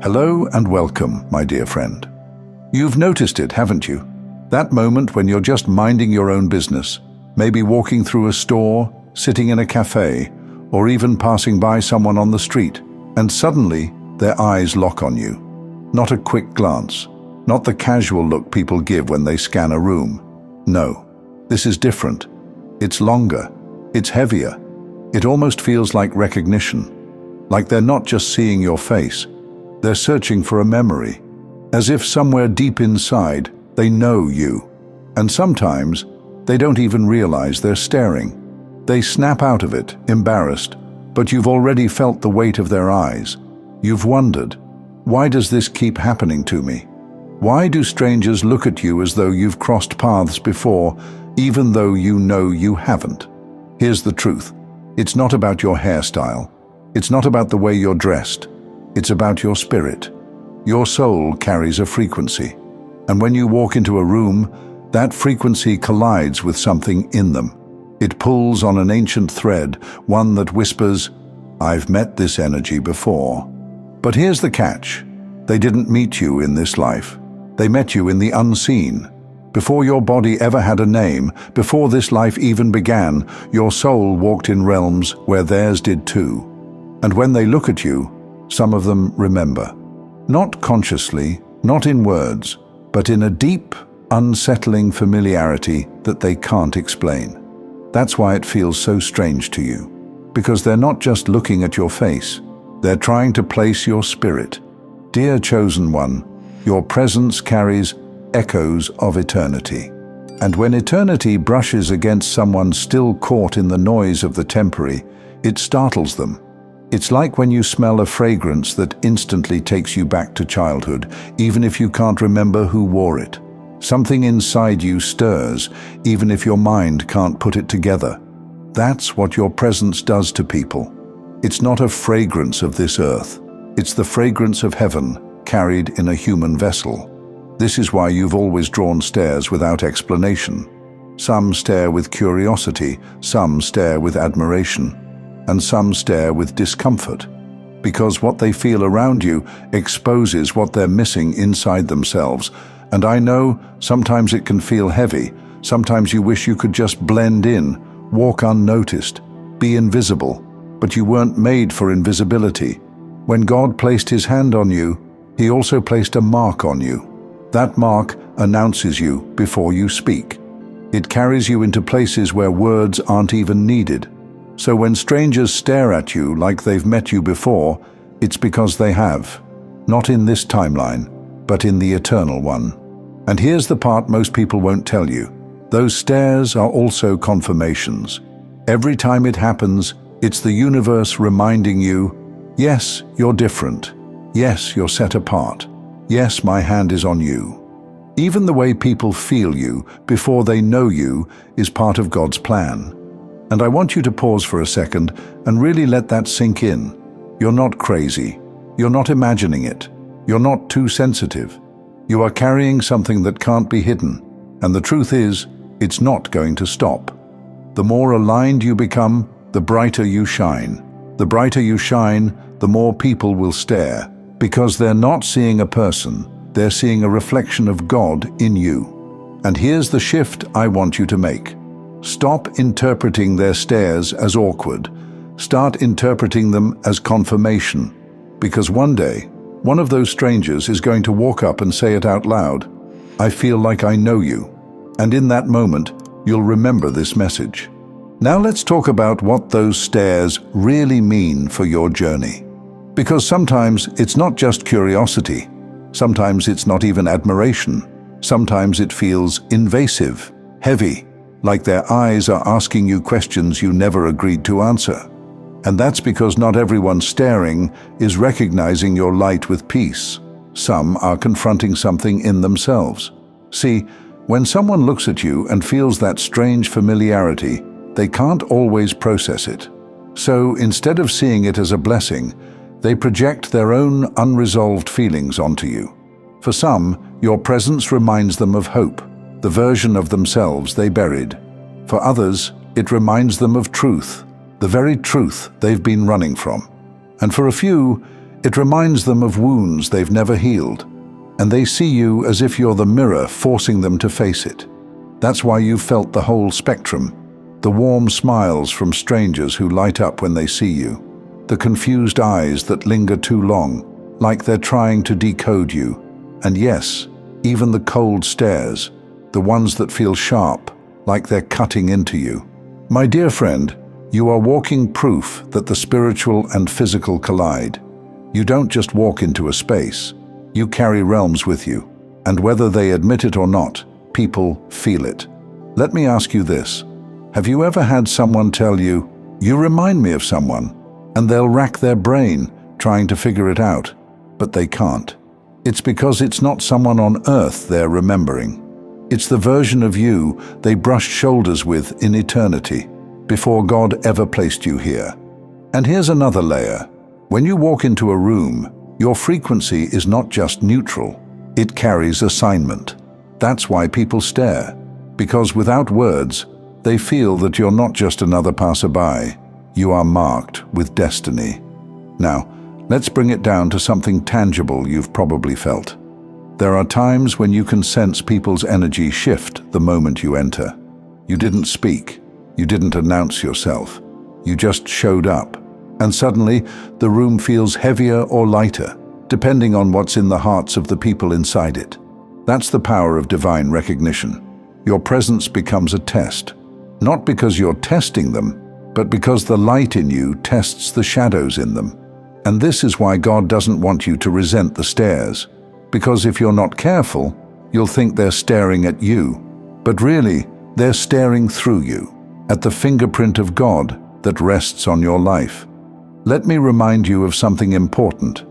Hello and welcome, my dear friend. You've noticed it, haven't you? That moment when you're just minding your own business, maybe walking through a store, sitting in a cafe, or even passing by someone on the street, and suddenly their eyes lock on you. Not a quick glance, not the casual look people give when they scan a room. No, this is different. It's longer, it's heavier. It almost feels like recognition, like they're not just seeing your face, they're searching for a memory, as if somewhere deep inside they know you. And sometimes they don't even realize they're staring. They snap out of it, embarrassed, but you've already felt the weight of their eyes. You've wondered, why does this keep happening to me? Why do strangers look at you as though you've crossed paths before, even though you know you haven't? Here's the truth. It's not about your hairstyle. It's not about the way you're dressed. It's about your spirit. Your soul carries a frequency. And when you walk into a room, that frequency collides with something in them. It pulls on an ancient thread, one that whispers, "I've met this energy before." But here's the catch. They didn't meet you in this life. They met you in the unseen. Before your body ever had a name, before this life even began, your soul walked in realms where theirs did too. And when they look at you, some of them remember. Not consciously, not in words, but in a deep, unsettling familiarity that they can't explain. That's why it feels so strange to you. Because they're not just looking at your face, they're trying to place your spirit. Dear chosen one, your presence carries echoes of eternity. And when eternity brushes against someone still caught in the noise of the temporary, it startles them. It's like when you smell a fragrance that instantly takes you back to childhood, even if you can't remember who wore it. Something inside you stirs, even if your mind can't put it together. That's what your presence does to people. It's not a fragrance of this earth. It's the fragrance of heaven, carried in a human vessel. This is why you've always drawn stares without explanation. Some stare with curiosity, some stare with admiration, and some stare with discomfort. Because what they feel around you exposes what they're missing inside themselves. And I know sometimes it can feel heavy. Sometimes you wish you could just blend in, walk unnoticed, be invisible. But you weren't made for invisibility. When God placed his hand on you, he also placed a mark on you. That mark announces you before you speak. It carries you into places where words aren't even needed. So when strangers stare at you like they've met you before, it's because they have. Not in this timeline, but in the eternal one. And here's the part most people won't tell you. Those stares are also confirmations. Every time it happens, it's the universe reminding you, yes, you're different. Yes, you're set apart. Yes, my hand is on you. Even the way people feel you before they know you is part of God's plan. And I want you to pause for a second and really let that sink in. You're not crazy. You're not imagining it. You're not too sensitive. You are carrying something that can't be hidden. And the truth is, it's not going to stop. The more aligned you become, the brighter you shine. The brighter you shine, the more people will stare. Because they're not seeing a person, they're seeing a reflection of God in you. And here's the shift I want you to make. Stop interpreting their stares as awkward. Start interpreting them as confirmation. Because one day, one of those strangers is going to walk up and say it out loud. I feel like I know you. And in that moment, you'll remember this message. Now let's talk about what those stares really mean for your journey. Because sometimes it's not just curiosity. Sometimes it's not even admiration. Sometimes it feels invasive, heavy, like their eyes are asking you questions you never agreed to answer. And that's because not everyone staring is recognizing your light with peace. Some are confronting something in themselves. See, when someone looks at you and feels that strange familiarity, they can't always process it. So instead of seeing it as a blessing, they project their own unresolved feelings onto you. For some, your presence reminds them of hope, the version of themselves they buried. For others, it reminds them of truth, the very truth they've been running from. And for a few, It reminds them of wounds they've never healed, and they see you as if you're the mirror forcing them to face it. That's why you've felt the whole spectrum. The warm smiles from strangers who light up when they see you. The confused eyes that linger too long, like they're trying to decode you. And yes, even the cold stares, the ones that feel sharp, like they're cutting into you. My dear friend, you are walking proof that the spiritual and physical collide. You don't just walk into a space. You carry realms with you, and whether they admit it or not, people feel it. Let me ask you this. Have you ever had someone tell you, "You remind me of someone," and they'll rack their brain trying to figure it out, but they can't? It's because it's not someone on earth they're remembering. It's the version of you they brushed shoulders with in eternity, before God ever placed you here. And here's another layer. When you walk into a room, your frequency is not just neutral, it carries assignment. That's why people stare, because without words, they feel that you're not just another passerby, you are marked with destiny. Now, let's bring it down to something tangible you've probably felt. There are times when you can sense people's energy shift the moment you enter. You didn't speak, you didn't announce yourself, you just showed up. And suddenly, the room feels heavier or lighter, depending on what's in the hearts of the people inside it. That's the power of divine recognition. Your presence becomes a test, not because you're testing them, but because the light in you tests the shadows in them. And this is why God doesn't want you to resent the stares, because if you're not careful, you'll think they're staring at you, but really, they're staring through you, at the fingerprint of God that rests on your life. Let me remind you of something important.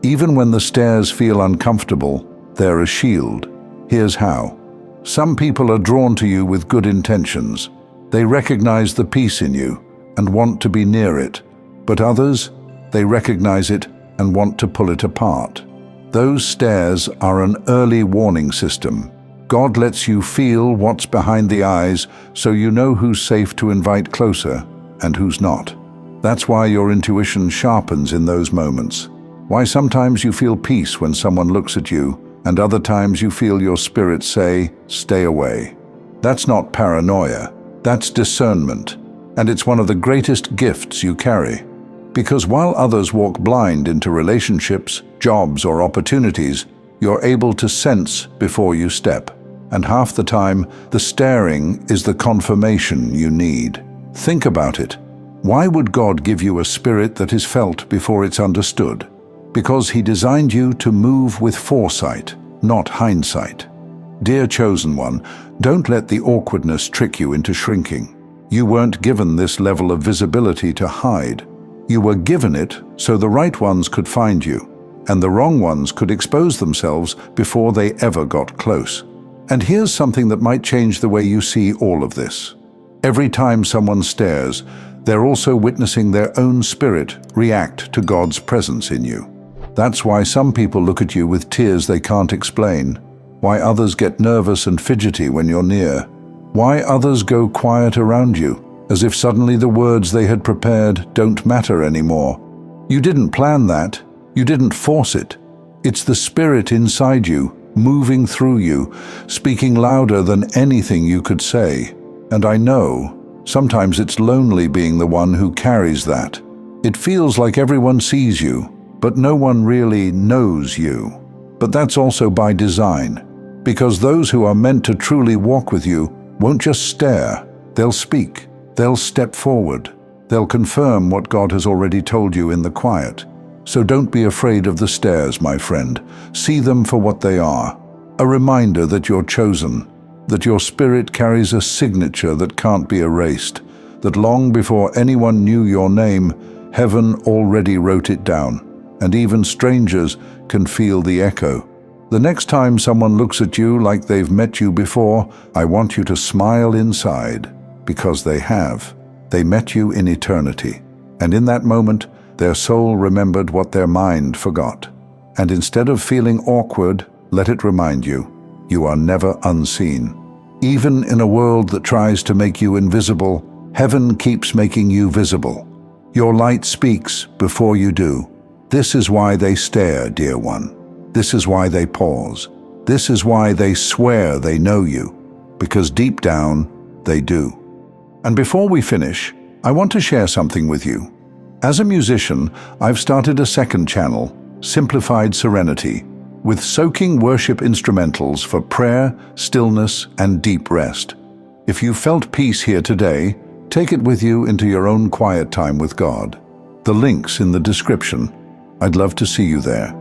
Even when the stares feel uncomfortable, they're a shield. Here's how. Some people are drawn to you with good intentions. They recognize the peace in you and want to be near it. But others, they recognize it and want to pull it apart. Those stares are an early warning system. God lets you feel what's behind the eyes so you know who's safe to invite closer and who's not. That's why your intuition sharpens in those moments. Why sometimes you feel peace when someone looks at you, and other times you feel your spirit say, "Stay away." That's not paranoia, that's discernment, and it's one of the greatest gifts you carry. Because while others walk blind into relationships, jobs, or opportunities, you're able to sense before you step. And half the time, the staring is the confirmation you need. Think about it. Why would God give you a spirit that is felt before it's understood? Because He designed you to move with foresight, not hindsight. Dear chosen one, don't let the awkwardness trick you into shrinking. You weren't given this level of visibility to hide. You were given it so the right ones could find you, and the wrong ones could expose themselves before they ever got close. And here's something that might change the way you see all of this. Every time someone stares, they're also witnessing their own spirit react to God's presence in you. That's why some people look at you with tears they can't explain, why others get nervous and fidgety when you're near, why others go quiet around you, as if suddenly the words they had prepared don't matter anymore. You didn't plan that, you didn't force it. It's the spirit inside you, moving through you, speaking louder than anything you could say. And I know, sometimes it's lonely being the one who carries that. It feels like everyone sees you, but no one really knows you. But that's also by design, because those who are meant to truly walk with you won't just stare, they'll speak, they'll step forward, they'll confirm what God has already told you in the quiet. So don't be afraid of the stares, my friend. See them for what they are, a reminder that you're chosen, that your spirit carries a signature that can't be erased, that long before anyone knew your name, heaven already wrote it down, and even strangers can feel the echo. The next time someone looks at you like they've met you before, I want you to smile inside, because they have. They met you in eternity, and in that moment, their soul remembered what their mind forgot. And instead of feeling awkward, let it remind you, you are never unseen. Even in a world that tries to make you invisible, heaven keeps making you visible. Your light speaks before you do. This is why they stare, dear one. This is why they pause. This is why they swear they know you, because deep down, they do. And before we finish, I want to share something with you. As a musician, I've started a second channel, Simplified Serenity, with soaking worship instrumentals for prayer, stillness, and deep rest. If you felt peace here today, take it with you into your own quiet time with God. The link's in the description. I'd love to see you there.